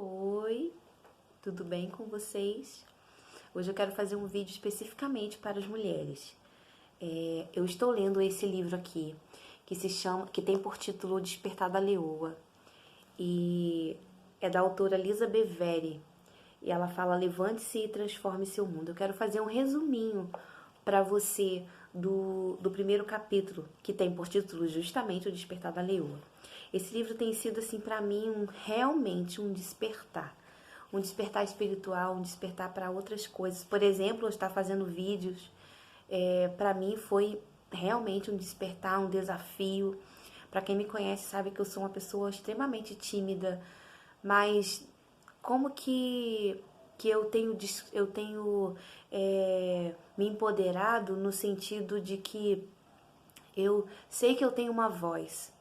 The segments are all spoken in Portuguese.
Oi, tudo bem com vocês? Hoje eu quero fazer um vídeo especificamente para as mulheres. Eu estou lendo esse livro aqui, que tem por título Despertar da Leoa, e é da autora Lisa Bevere, e ela fala: levante-se e transforme seu mundo. Eu quero fazer um resuminho para você do primeiro capítulo, que tem por título justamente o Despertar da Leoa. Esse livro tem sido, assim, para mim, realmente um despertar espiritual, um despertar para outras coisas. Por exemplo, eu estar fazendo vídeos, para mim foi realmente um despertar, um desafio. Para quem me conhece sabe que eu sou uma pessoa extremamente tímida, mas como que eu tenho me empoderado no sentido de que eu sei que eu tenho uma voz.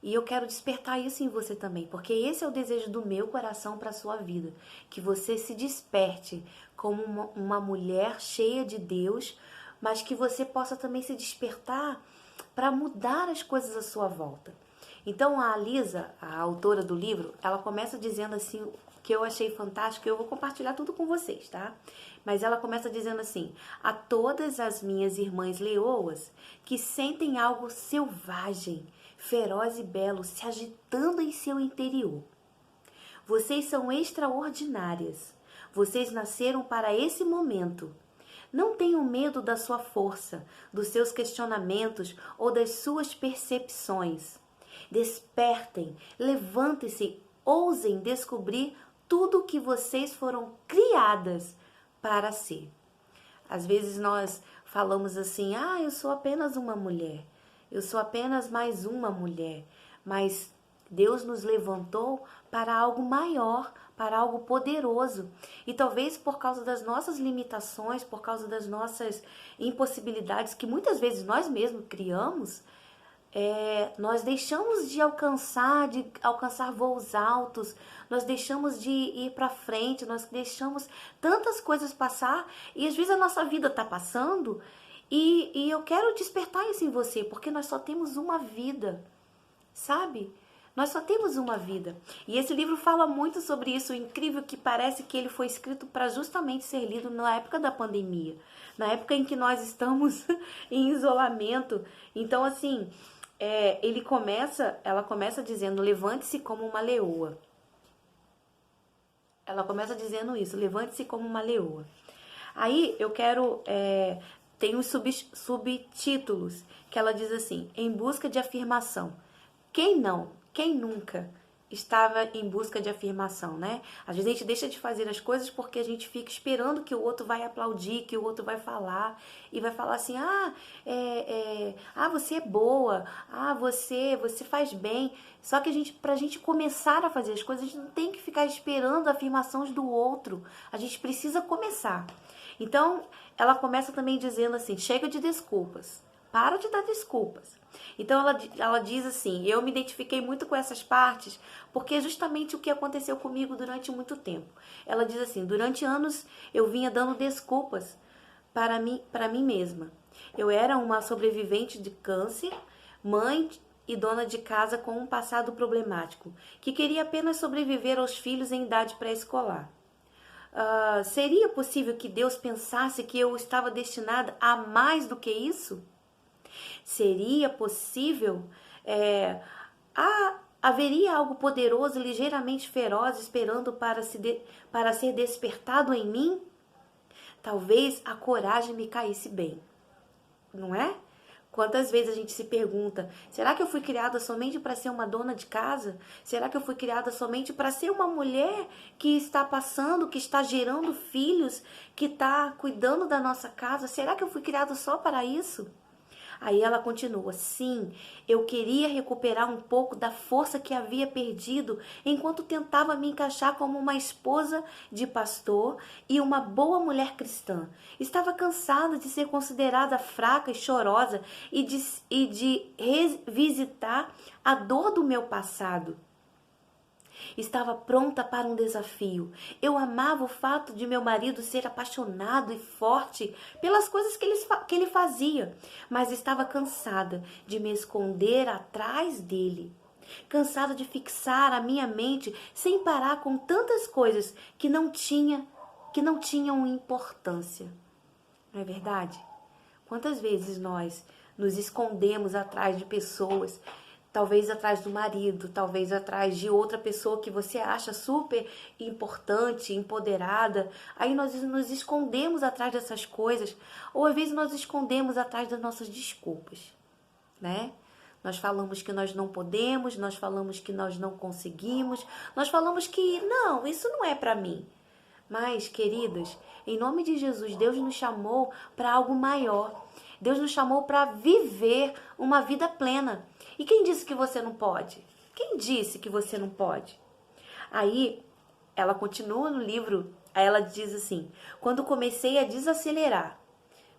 E eu quero despertar isso em você também, porque esse é o desejo do meu coração para a sua vida. Que você se desperte como uma mulher cheia de Deus, mas que você possa também se despertar para mudar as coisas à sua volta. Então a Lisa, a autora do livro, ela começa dizendo assim, que eu achei fantástico, eu vou compartilhar tudo com vocês, tá? Mas ela começa dizendo assim: a todas as minhas irmãs leoas que sentem algo selvagem, feroz e belo se agitando em seu interior. Vocês são extraordinárias. Vocês nasceram para esse momento. Não tenham medo da sua força, dos seus questionamentos ou das suas percepções. Despertem, levantem-se, ousem descobrir tudo o que vocês foram criadas para ser. Às vezes nós falamos assim: eu sou apenas uma mulher, eu sou apenas mais uma mulher, mas Deus nos levantou para algo maior, para algo poderoso. E talvez por causa das nossas limitações, por causa das nossas impossibilidades que muitas vezes nós mesmos criamos, nós deixamos de alcançar voos altos, nós deixamos de ir para frente, nós deixamos tantas coisas passar, e às vezes a nossa vida está passando, e eu quero despertar isso em você, porque nós só temos uma vida, sabe? Nós só temos uma vida. E esse livro fala muito sobre isso. O incrível que parece que ele foi escrito para justamente ser lido na época da pandemia, na época em que nós estamos em isolamento. Então, assim, ela começa dizendo: levante-se como uma leoa. Ela começa dizendo isso: levante-se como uma leoa. Aí eu quero... tem uns subtítulos que ela diz assim: em busca de afirmação. Quem não? Quem nunca estava em busca de afirmação, né? Às vezes a gente deixa de fazer as coisas porque a gente fica esperando que o outro vai aplaudir, que o outro vai falar, e vai falar assim: você é boa, você faz bem. Só que pra gente começar a fazer as coisas, a gente não tem que ficar esperando afirmações do outro. A gente precisa começar. Então, ela começa também dizendo assim: chega de desculpas. Para de dar desculpas. Então ela diz assim: eu me identifiquei muito com essas partes, porque é justamente o que aconteceu comigo durante muito tempo. Ela diz assim: durante anos eu vinha dando desculpas para mim mesma. Eu era uma sobrevivente de câncer, mãe e dona de casa com um passado problemático, que queria apenas sobreviver aos filhos em idade pré-escolar. Seria possível que Deus pensasse que eu estava destinada a mais do que isso? Seria possível? Haveria algo poderoso, ligeiramente feroz, esperando para ser despertado em mim? Talvez a coragem me caísse bem, não é? Quantas vezes a gente se pergunta: será que eu fui criada somente para ser uma dona de casa? Será que eu fui criada somente para ser uma mulher que está passando, que está gerando filhos, que está cuidando da nossa casa? Será que eu fui criada só para isso? Aí ela continua: sim, eu queria recuperar um pouco da força que havia perdido enquanto tentava me encaixar como uma esposa de pastor e uma boa mulher cristã. Estava cansada de ser considerada fraca e chorosa e de revisitar a dor do meu passado. Estava pronta para um desafio. Eu amava o fato de meu marido ser apaixonado e forte pelas coisas que ele fazia, mas estava cansada de me esconder atrás dele. cansada de fixar a minha mente sem parar com tantas coisas que não tinham importância. Não é verdade? Quantas vezes nós nos escondemos atrás de pessoas, talvez atrás do marido, talvez atrás de outra pessoa que você acha super importante, empoderada. Aí nós nos escondemos atrás dessas coisas, ou às vezes nós escondemos atrás das nossas desculpas, né? Nós falamos que nós não podemos, nós falamos que nós não conseguimos, nós falamos que não, isso não é para mim. Mas, queridas, em nome de Jesus, Deus nos chamou para algo maior. Deus nos chamou para viver uma vida plena. E quem disse que você não pode? Quem disse que você não pode? Aí, ela continua no livro, aí ela diz assim: quando comecei a desacelerar,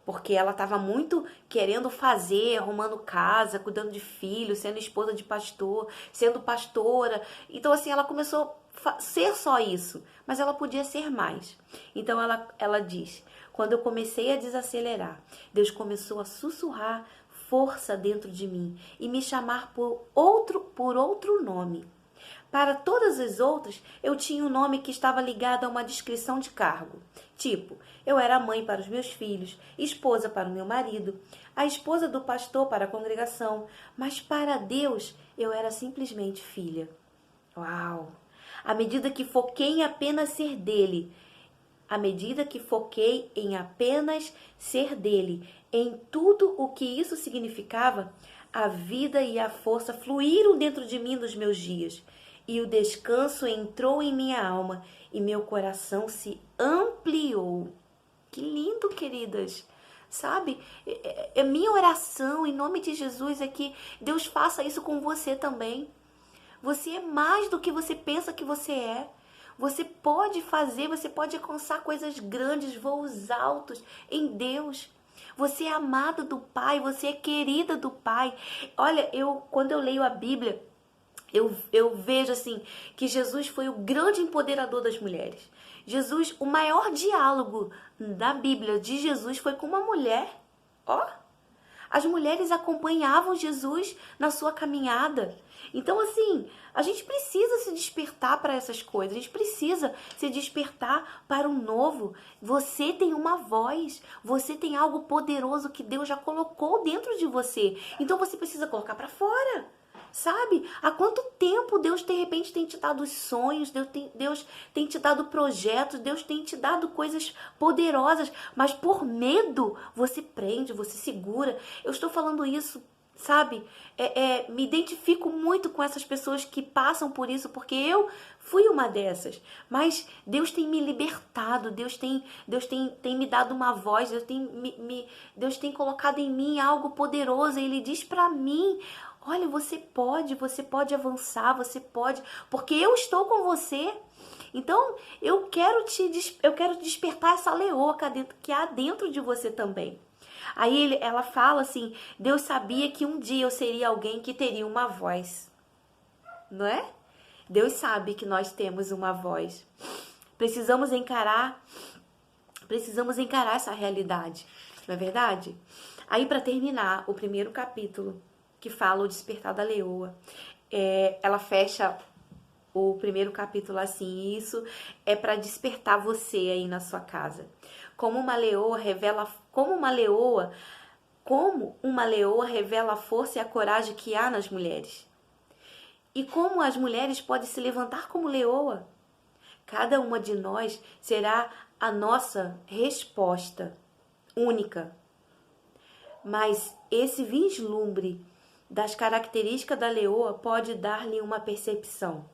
porque ela estava muito querendo fazer, arrumando casa, cuidando de filhos, sendo esposa de pastor, sendo pastora. Então, assim, ela começou a ser só isso, mas ela podia ser mais. Então, ela diz: quando eu comecei a desacelerar, Deus começou a sussurrar força dentro de mim e me chamar por outro nome. Para todas as outras, eu tinha um nome que estava ligado a uma descrição de cargo. Tipo, eu era mãe para os meus filhos, esposa para o meu marido, a esposa do pastor para a congregação, mas para Deus eu era simplesmente filha. Uau! À medida que foquei em apenas ser dele, em tudo o que isso significava, a vida e a força fluíram dentro de mim nos meus dias. E o descanso entrou em minha alma e meu coração se ampliou. Que lindo, queridas! Sabe? Minha oração em nome de Jesus é que Deus faça isso com você também. Você é mais do que você pensa que você é. Você pode fazer, você pode alcançar coisas grandes, voos altos em Deus. Você é amada do Pai, você é querida do Pai. Olha, quando eu leio a Bíblia, eu vejo assim que Jesus foi o grande empoderador das mulheres. Jesus, o maior diálogo da Bíblia de Jesus foi com uma mulher. Ó, as mulheres acompanhavam Jesus na sua caminhada. Então, assim, a gente precisa se despertar para essas coisas. A gente precisa se despertar para o novo. Você tem uma voz. Você tem algo poderoso que Deus já colocou dentro de você. Então, você precisa colocar para fora. Sabe? Há quanto tempo Deus, de repente, tem te dado sonhos, Deus tem te dado projetos, Deus tem te dado coisas poderosas, mas por medo você prende, você segura. Eu estou falando isso, sabe? Me identifico muito com essas pessoas que passam por isso, porque eu fui uma dessas. Mas Deus tem me libertado, Deus tem me dado uma voz, Deus tem colocado em mim algo poderoso. E Ele diz para mim: olha, você pode avançar, você pode, porque eu estou com você. Então, eu quero despertar essa leoa que há dentro de você também. Aí ela fala assim: Deus sabia que um dia eu seria alguém que teria uma voz. Não é? Deus sabe que nós temos uma voz. Precisamos encarar essa realidade. Não é verdade? Aí, para terminar, o primeiro capítulo, que fala o despertar da leoa, ela fecha o primeiro capítulo assim: e isso é para despertar você aí na sua casa. Como uma leoa revela a força e a coragem que há nas mulheres. E como as mulheres podem se levantar como leoa. Cada uma de nós será a nossa resposta única. Mas esse vislumbre das características da leoa pode dar-lhe uma percepção.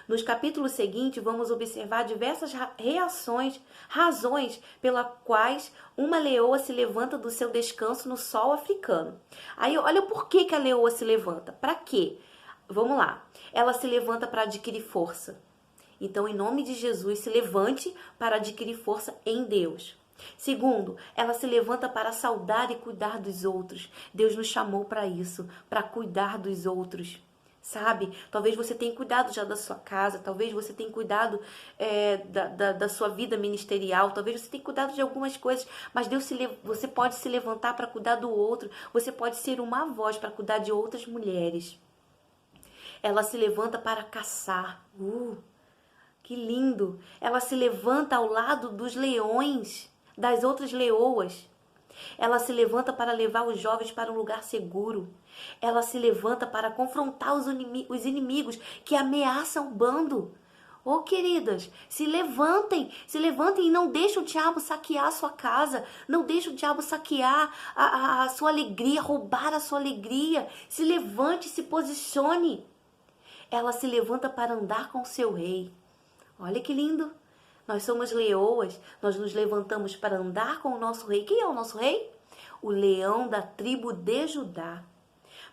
Nos capítulos seguintes, vamos observar diversas razões pelas quais uma leoa se levanta do seu descanso no sol africano. Aí, olha por que a leoa se levanta. Para quê? Vamos lá. Ela se levanta para adquirir força. Então, em nome de Jesus, se levante para adquirir força em Deus. Segundo, ela se levanta para saudar e cuidar dos outros. Deus nos chamou para isso, para cuidar dos outros. Sabe? Talvez você tenha cuidado já da sua casa, talvez você tenha cuidado da sua vida ministerial, talvez você tenha cuidado de algumas coisas, mas você pode se levantar para cuidar do outro, você pode ser uma voz para cuidar de outras mulheres. Ela se levanta para caçar. Que lindo! Ela se levanta ao lado dos leões, das outras leoas. Ela se levanta para levar os jovens para um lugar seguro. Ela se levanta para confrontar os inimigos que ameaçam o bando. Oh, queridas, se levantem e não deixem o diabo saquear a sua casa, não deixem o diabo saquear a sua alegria, roubar a sua alegria. Se levante, se posicione. Ela se levanta para andar com o seu rei. Olha que lindo. Nós somos leoas, nós nos levantamos para andar com o nosso rei. Quem é o nosso rei? O leão da tribo de Judá.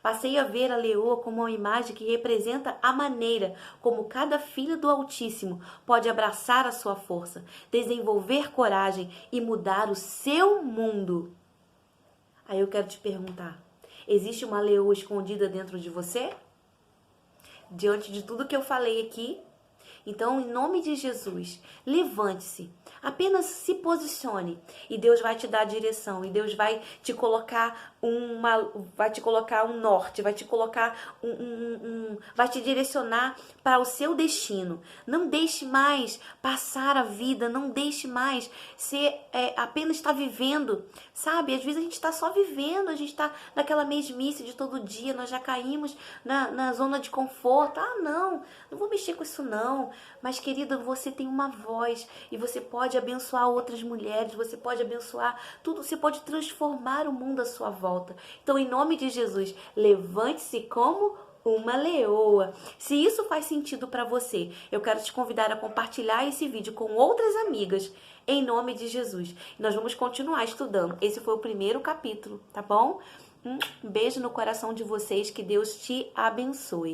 Passei a ver a leoa como uma imagem que representa a maneira como cada filho do Altíssimo pode abraçar a sua força, desenvolver coragem e mudar o seu mundo. Aí eu quero te perguntar, existe uma leoa escondida dentro de você? Diante de tudo que eu falei aqui, então, em nome de Jesus, levante-se, apenas se posicione e Deus vai te dar a direção, e Deus vai te colocar um norte, vai te colocar vai te direcionar para o seu destino. Não deixe mais passar a vida, não deixe mais apenas estar vivendo, sabe? Às vezes a gente está só vivendo, a gente está naquela mesmice de todo dia, nós já caímos na zona de conforto. Não vou mexer com isso não. Mas, querida, você tem uma voz e você pode abençoar outras mulheres, você pode abençoar tudo, você pode transformar o mundo à sua volta. Então, em nome de Jesus, levante-se como uma leoa. Se isso faz sentido para você, eu quero te convidar a compartilhar esse vídeo com outras amigas, em nome de Jesus. Nós vamos continuar estudando. Esse foi o primeiro capítulo, tá bom? Um beijo no coração de vocês, que Deus te abençoe.